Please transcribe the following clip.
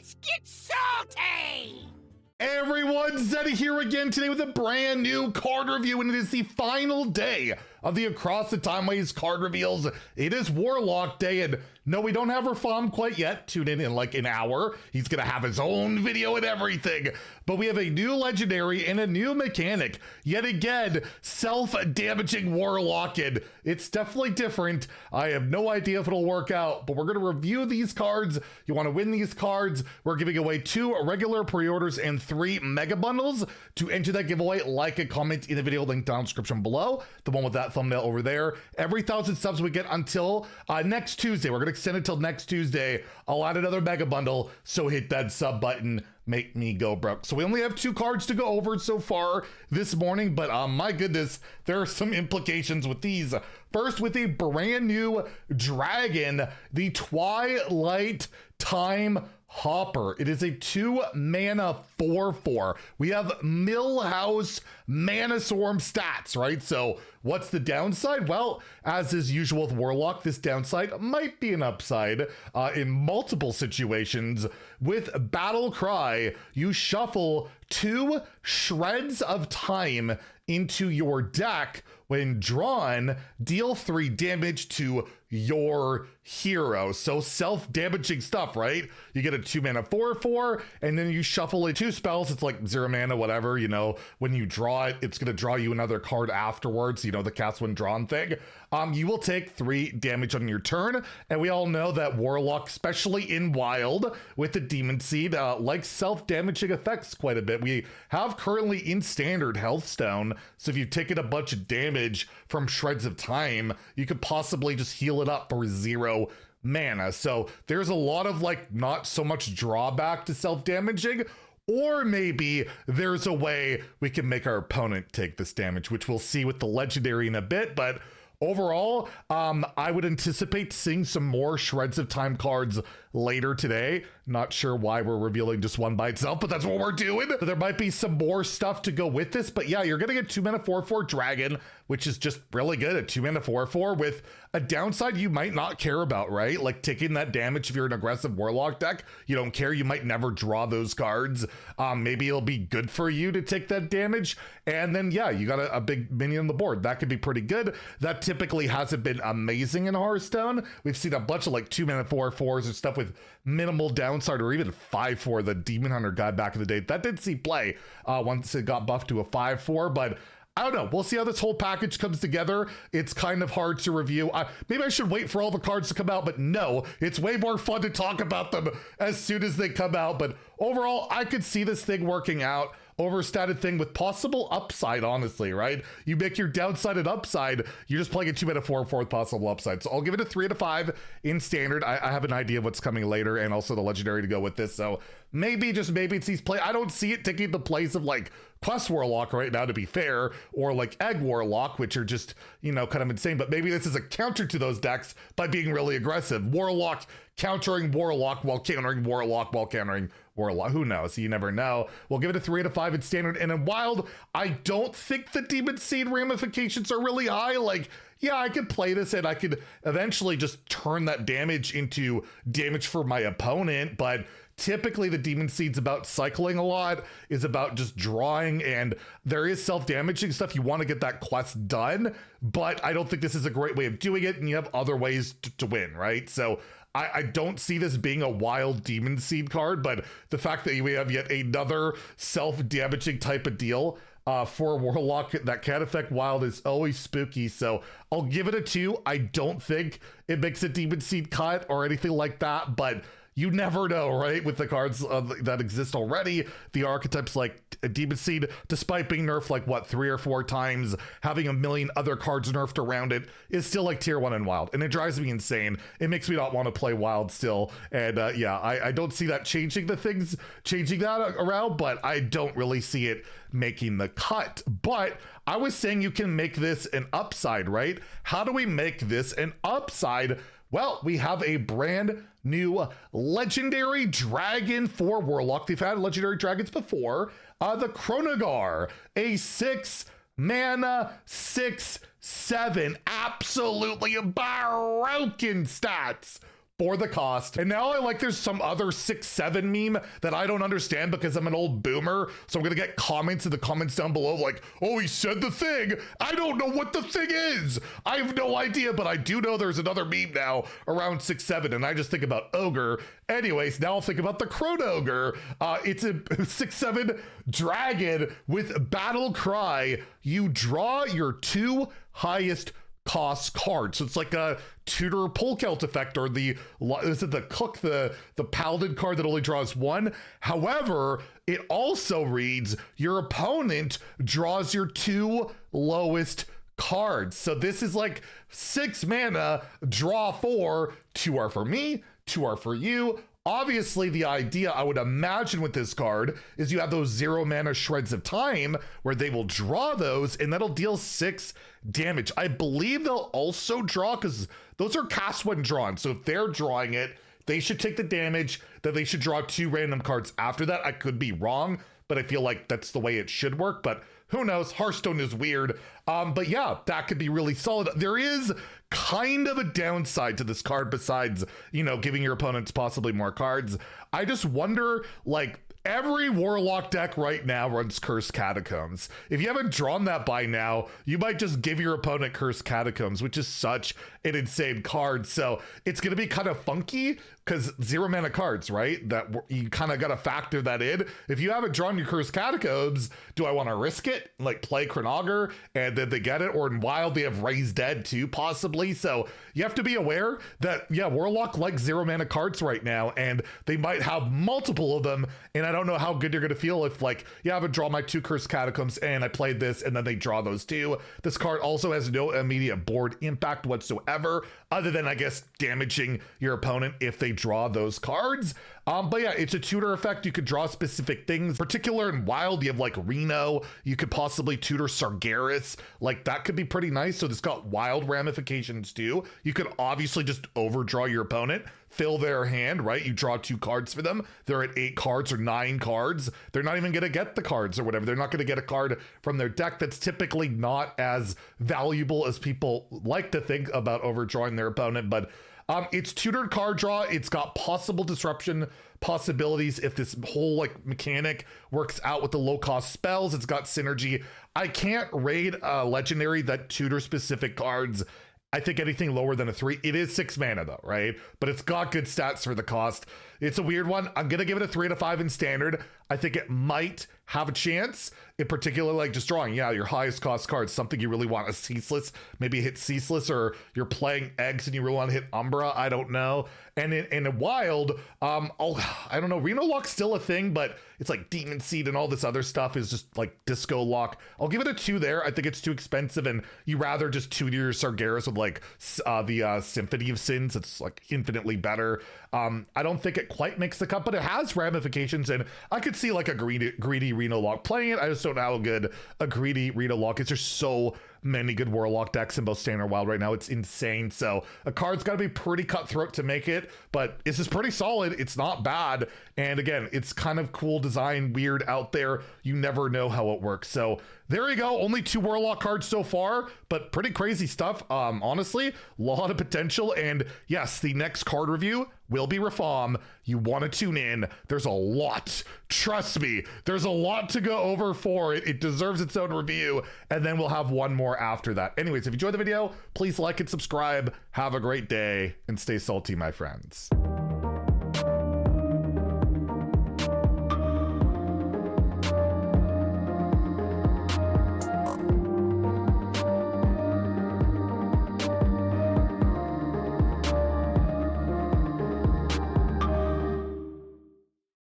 Let's get salty! Hey everyone, Zeddy here again today with a brand new card review, and it is the final day of the Across the Timeways card reveals. It is Warlock Day, and no, we don't have Rafam quite yet. Tune in like an hour. He's gonna have his own video and everything. But we have a new legendary and a new mechanic. Yet again, self-damaging Warlock, and it's definitely different. I have no idea if it'll work out, but we're gonna review these cards. You wanna win these cards, we're giving away 2 regular pre-orders and 3 mega bundles. To enter that giveaway, like and comment in the video link down in the description below, the one with that thumbnail over there. Every 1,000 subs we get until next Tuesday. We're gonna extend it till next Tuesday. I'll add another mega bundle, so hit that sub button. Make me go broke. So we only have 2 cards to go over so far this morning, but my goodness, there are some implications with these. First, with a brand new dragon, the Twilight Time Hopper. It is a 2-mana 4/4. We have Millhouse Mana Swarm stats, right? So what's the downside? Well, as is usual with Warlock, this downside might be an upside in multiple situations. With Battle Cry, you shuffle 2 Shreds of Time into your deck. When drawn, deal 3 damage to your hero. So self-damaging stuff, right? You get a 2-mana 4/4, and then you shuffle it 2 spells. It's like 0 mana, whatever, you know. When you draw it, it's gonna draw you another card afterwards, you know, the cast when drawn thing. You will take 3 damage on your turn, and we all know that Warlock, especially in Wild with the Demon Seed, likes self-damaging effects quite a bit. We have currently in Standard Hearthstone, so if you've taken a bunch of damage from Shreds of Time, you could possibly just heal it up for 0 mana. So there's a lot of like not so much drawback to self-damaging. Or maybe there's a way we can make our opponent take this damage, which we'll see with the legendary in a bit. But overall, I would anticipate seeing some more Shreds of Time cards later today. Not sure why we're revealing just one by itself, but that's what we're doing. There might be some more stuff to go with this, but yeah, you're gonna get 2-mana 4/4 dragon, which is just really good at 2-mana 4/4 with a downside you might not care about, right? Like taking that damage if you're an aggressive Warlock deck, you don't care, you might never draw those cards. Maybe it'll be good for you to take that damage. And then yeah, you got a big minion on the board. That could be pretty good. That typically hasn't been amazing in Hearthstone. We've seen a bunch of like 2-mana 4/4s and stuff with minimal downside, or even 5/4, the Demon Hunter guy back in the day. That did see play once it got buffed to a 5/4, but I don't know. We'll see how this whole package comes together. It's kind of hard to review. Maybe I should wait for all the cards to come out, but no, it's way more fun to talk about them as soon as they come out. But overall, I could see this thing working out. Overstated thing with possible upside, honestly, right? You make your downside and upside, you're just playing a 2-mana 4/4 with possible upside. So I'll give it a 3 out of 5 in Standard. I have an idea of what's coming later, and also the legendary to go with this. So maybe, just maybe it's these play. I don't see it taking the place of like Quest Warlock right now, to be fair, or like Egg Warlock, which are just, you know, kind of insane. But maybe this is a counter to those decks by being really aggressive. Warlock countering Warlock while countering Warlock while countering Warlock. Who knows? You never know. We'll give it a 3 out of 5 in Standard. And in Wild, I don't think the Demon Seed ramifications are really high. Like, yeah, I could play this and I could eventually just turn that damage into damage for my opponent, but typically the Demon Seed's about cycling a lot, is about just drawing, and there is self-damaging stuff. You want to get that quest done, but I don't think this is a great way of doing it, and you have other ways to win, right? So I don't see this being a Wild Demon Seed card, but the fact that we have yet another self-damaging type of deal for Warlock that can affect Wild is always spooky. So I'll give it a 2. I don't think it makes a Demon Seed cut or anything like that, but you never know, right? With the cards that exist already, the archetypes like a Demon Seed, despite being nerfed like what, 3 or 4 times, having a million other cards nerfed around it, is still like tier 1 in Wild, and it drives me insane. It makes me not want to play Wild still, and yeah, I don't see that changing that around, but I don't really see it making the cut. But I was saying you can make this an upside, right? How do we make this an upside? Well, we have a brand new legendary dragon for Warlock. They've had legendary dragons before. The Chronogar, a 6-mana 6/7, absolutely broken stats. for the cost. And now I like there's some other 6-7 meme that I don't understand because I'm an old boomer. So I'm gonna get comments in the comments down below like, oh, he said the thing. I don't know what the thing is. I have no idea, but I do know there's another meme now around 6-7 and I just think about ogre. Anyways, now I'll think about the Chrono Ogre. It's a 6-7 dragon with battle cry. You draw your 2 highest cost cards. So it's like a tutor pull count effect, or is it the cook, the paladin card that only draws 1. However, it also reads your opponent draws your 2 lowest cards. So this is like 6 mana, draw 4, 2 are for me, 2 are for you. Obviously, the idea I would imagine with this card is you have those 0 mana shreds of time where they will draw those and that'll deal 6 damage. I believe they'll also draw because those are cast when drawn. So if they're drawing it, they should take the damage, that they should draw 2 random cards after that. I could be wrong, but I feel like that's the way it should work. But who knows? Hearthstone is weird. But yeah, that could be really solid. There is kind of a downside to this card besides, you know, giving your opponents possibly more cards. I just wonder, like, every Warlock deck right now runs Cursed Catacombs. If you haven't drawn that by now, you might just give your opponent Cursed Catacombs, which is such an insane card. So it's going to be kind of funky because 0 mana cards, right? That you kind of got to factor that in. If you haven't drawn your Cursed Catacombs, do I want to risk it? Like play Chronogar and then they get it? Or in Wild, they have Raise Dead too, possibly. So you have to be aware that, yeah, Warlock likes 0 mana cards right now, and they might have multiple of them. And I don't know how good you're going to feel if, like, yeah, I would draw my 2 Cursed Catacombs and I played this and then they draw those 2. This card also has no immediate board impact whatsoever, other than, I guess, damaging your opponent if they draw those cards. But yeah, it's a tutor effect. You could draw specific things. Particular in Wild, you have like Reno. You could possibly tutor Sargeras. Like that could be pretty nice. So this got Wild ramifications too. You could obviously just overdraw your opponent, fill their hand, right? You draw 2 cards for them. They're at 8 cards or 9 cards. They're not even going to get the cards or whatever. They're not going to get a card from their deck. That's typically not as valuable as people like to think about overdrawing their opponent. But it's tutored card draw. It's got possible disruption possibilities if this whole like mechanic works out with the low cost spells. It's got synergy. I can't raid a legendary that tutor specific cards. I think anything lower than a 3. It is 6 mana though, right? But it's got good stats for the cost. It's a weird one. I'm gonna give it a 3 out of 5 in standard. I think it might have a chance, in particular, like just drawing, yeah, your highest cost cards, something you really want, a Ceaseless, maybe hit Ceaseless, or you're playing Eggs and you really want to hit Umbra, I don't know. And in a Wild, I don't know, Reno Lock's still a thing, but it's like Demon Seed and all this other stuff is just like Disco Lock. I'll give it a 2 there. I think it's too expensive, and you rather just tutor your Sargeras with like the Symphony of Sins. It's like infinitely better. I don't think it quite makes the cut, but it has ramifications, and I could see like a greedy Reno Lock playing it. I just don't know how good a greedy Reno Lock is. There's so many good Warlock decks in both Standard and Wild right now. It's insane. So a card's got to be pretty cutthroat to make it, but this is pretty solid. It's not bad. And again, it's kind of cool design, weird out there. You never know how it works. So there you go. Only 2 Warlock cards so far, but pretty crazy stuff. Honestly, a lot of potential. And yes, the next card review will be Reform. You want to tune in. There's a lot. Trust me, there's a lot to go over for it. It deserves its own review. And then we'll have one more after that. Anyways, if you enjoyed the video, please like and subscribe. Have a great day and stay salty, my friends.